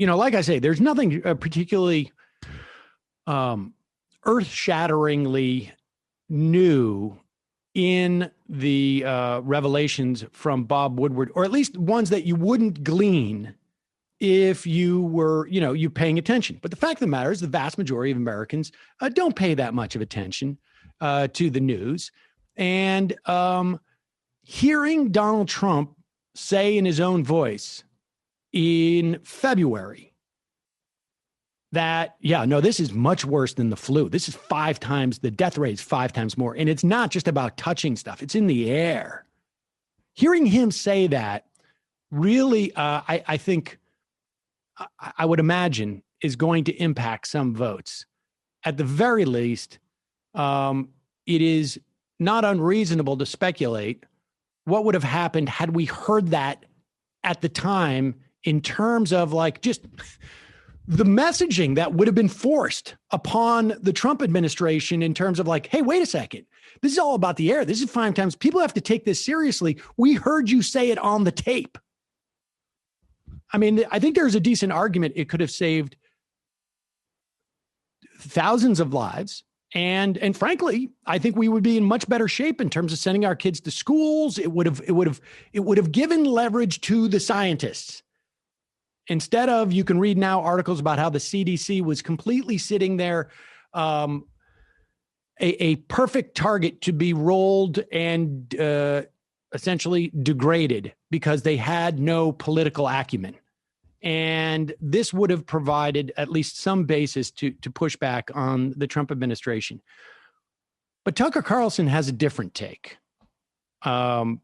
Like I say, there's nothing particularly earth-shatteringly new in the revelations from Bob Woodward, or at least ones that you wouldn't glean if you were, you paying attention. But the fact of the matter is the vast majority of Americans don't pay that much of attention to the news. And hearing Donald Trump say in his own voice in February that, this is much worse than the flu. This is 5 times, the death rate is 5 times more. And it's not just about touching stuff. It's in the air. Hearing him say that really, I think, I would imagine is going to impact some votes. At the very least, it is not unreasonable to speculate what would have happened had we heard that at the time in terms of just the messaging that would have been forced upon the Trump administration in terms of hey, wait a second. This is all about the air. This is 5 times. People have to take this seriously. We heard you say it on the tape. I mean, I think there's a decent argument it could have saved thousands of lives. And frankly, I think we would be in much better shape in terms of sending our kids to schools. It would have given leverage to the scientists. Instead of, you can read now articles about how the CDC was completely sitting there, a perfect target to be rolled and essentially degraded because they had no political acumen. And this would have provided at least some basis to push back on the Trump administration. But Tucker Carlson has a different take. And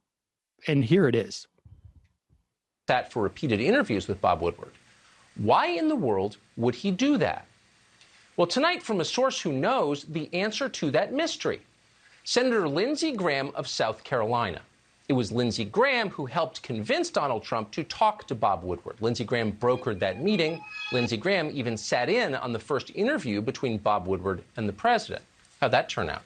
here it is. That for repeated interviews with Bob Woodward. Why in the world would he do that? Well, tonight, from a source who knows the answer to that mystery, Senator Lindsey Graham of South Carolina. It was Lindsey Graham who helped convince Donald Trump to talk to Bob Woodward. Lindsey Graham brokered that meeting. Lindsey Graham even sat in on the first interview between Bob Woodward and the president. How'd that turn out?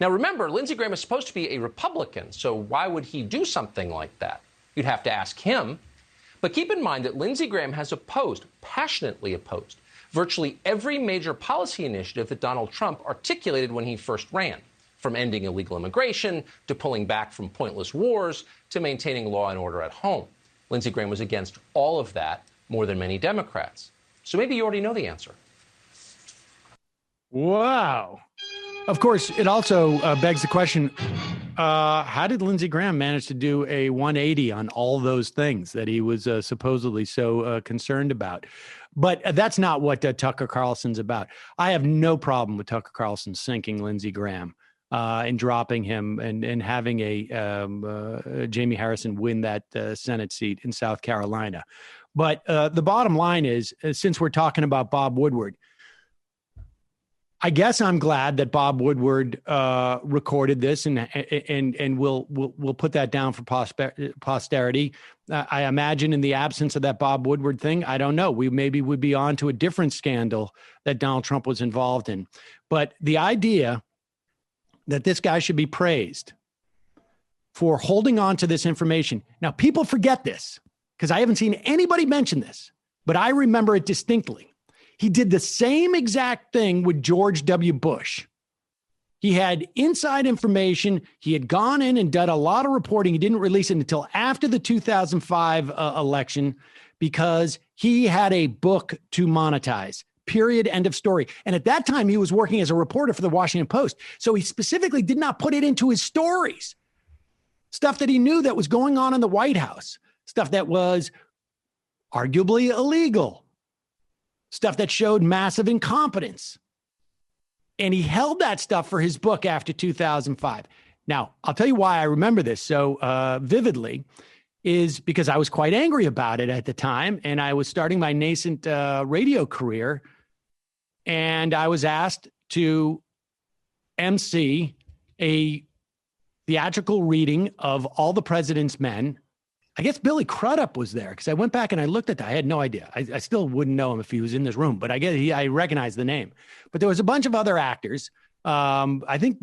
Now, remember, Lindsey Graham is supposed to be a Republican, so why would he do something like that? You'd have to ask him. But keep in mind that Lindsey Graham has passionately opposed, virtually every major policy initiative that Donald Trump articulated when he first ran, from ending illegal immigration to pulling back from pointless wars to maintaining law and order at home. Lindsey Graham was against all of that more than many Democrats. So maybe you already know the answer. Wow. Of course, it also begs the question, how did Lindsey Graham manage to do a 180 on all those things that he was supposedly so concerned about? But that's not what Tucker Carlson's about. I have no problem with Tucker Carlson sinking Lindsey Graham and dropping him and having a Jamie Harrison win that Senate seat in South Carolina. But the bottom line is, since we're talking about Bob Woodward, I guess I'm glad that Bob Woodward recorded this and we'll put that down for posterity. I imagine in the absence of that Bob Woodward thing, I don't know. We maybe would be on to a different scandal that Donald Trump was involved in. But the idea that this guy should be praised for holding on to this information. Now, people forget this because I haven't seen anybody mention this, but I remember it distinctly. He did the same exact thing with George W. Bush. He had inside information. He had gone in and done a lot of reporting. He didn't release it until after the 2005 election because he had a book to monetize. Period. End of story. And at that time, he was working as a reporter for the Washington Post. So he specifically did not put it into his stories. Stuff that he knew that was going on in the White House. Stuff that was arguably illegal. Stuff that showed massive incompetence. And he held that stuff for his book after 2005. Now, I'll tell you why I remember this so vividly is because I was quite angry about it at the time. And I was starting my nascent radio career. And I was asked to MC a theatrical reading of All the President's Men. I guess Billy Crudup was there because I went back and I looked at that. I had no idea. I still wouldn't know him if he was in this room, but I recognized the name. But there was a bunch of other actors. I think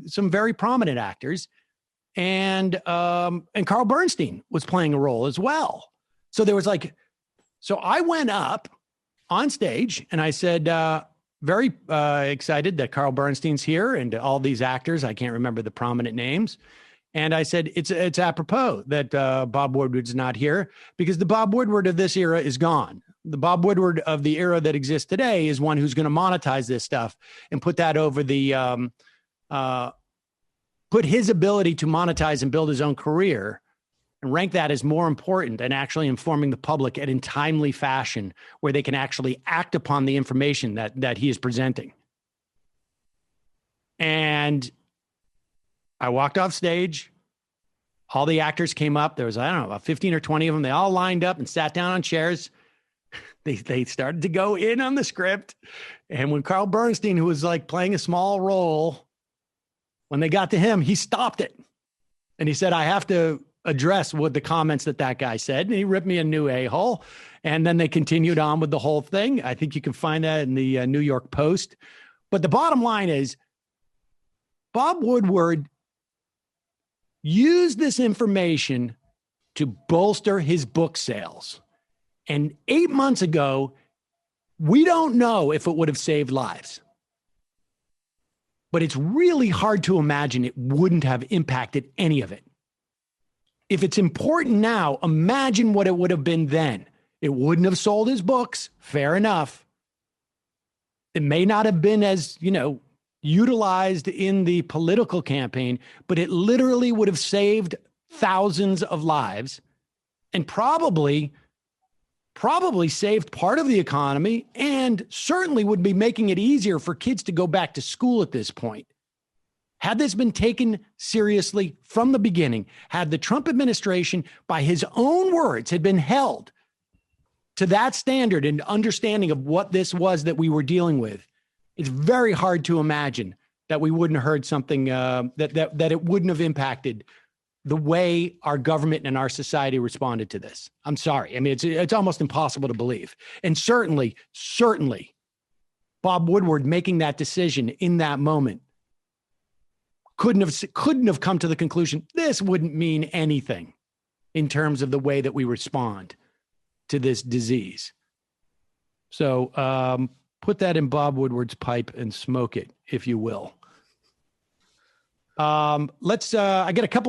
some very prominent actors. and Carl Bernstein was playing a role as well. So there was so I went up on stage and I said, very excited that Carl Bernstein's here and all these actors. I can't remember the prominent names. And I said, it's apropos that Bob Woodward's not here, because the Bob Woodward of this era is gone. The Bob Woodward of the era that exists today is one who's going to monetize this stuff and put that over put his ability to monetize and build his own career and rank that as more important than actually informing the public in timely fashion where they can actually act upon the information that he is presenting. And I walked off stage. All the actors came up. There was, I don't know, about 15 or 20 of them. They all lined up and sat down on chairs. They started to go in on the script. And when Carl Bernstein, who was playing a small role, when they got to him, he stopped it. And he said, I have to address what the comments that guy said. And he ripped me a new a-hole. And then they continued on with the whole thing. I think you can find that in the New York Post. But the bottom line is, Bob Woodward used this information to bolster his book sales. And 8 months ago, we don't know if it would have saved lives. But it's really hard to imagine it wouldn't have impacted any of it. If it's important now, imagine what it would have been then. It wouldn't have sold his books, fair enough. It may not have been as, utilized in the political campaign, but it literally would have saved thousands of lives and probably saved part of the economy, and certainly would be making it easier for kids to go back to school at this point. Had this been taken seriously from the beginning, had the Trump administration, by his own words, had been held to that standard and understanding of what this was that we were dealing with, it's very hard to imagine that we wouldn't have heard something that it wouldn't have impacted the way our government and our society responded to this. I'm sorry. I mean, it's almost impossible to believe. And certainly, Bob Woodward making that decision in that moment couldn't have come to the conclusion this wouldn't mean anything in terms of the way that we respond to this disease. So put that in Bob Woodward's pipe and smoke it, if you will. I got a couple